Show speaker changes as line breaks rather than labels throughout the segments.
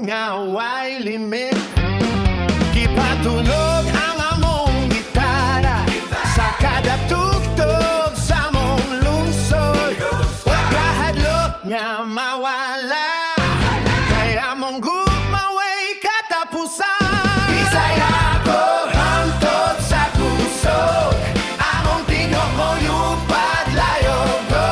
nga way limit. Ipatulog ang among gitara sa kada tugtog sa among lungsod. Huwag kahadlok nga mawala, kaya among gugma way katapusan. Bisaya ko hangtod sa kusog, among tingog mo lupad layo ko.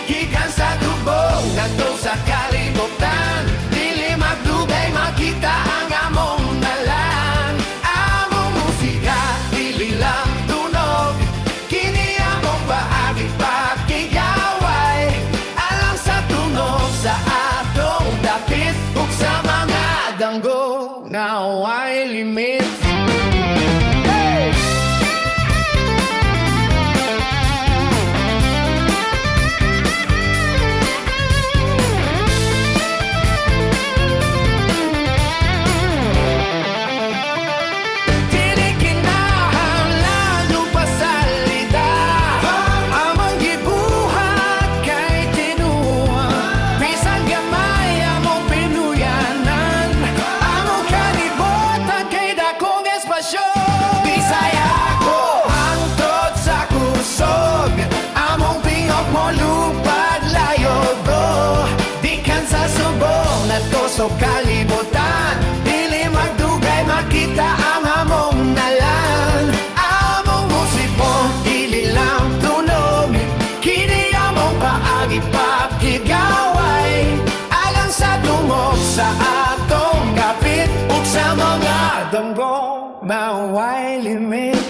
Gikan sa tubog ngadto sa kalibutan, dili magdugay makita ang among nalan. Among musika dili lang tunog, kini among paagi pakigaway. Alang sa tunog sa atong dapit, ug sa mga danggo na way limit. Bisaya ko hangtod sa kusog, among tingog mo lupad layo go. Dikan sa subong ngadto sa kalibutan, dili magdugay makita ang among nalan. Among musiko dili lang tunog, kini among paagi pakigaway. Alang sa tumog sa atong kapit, ug sa mga danggo na way limit.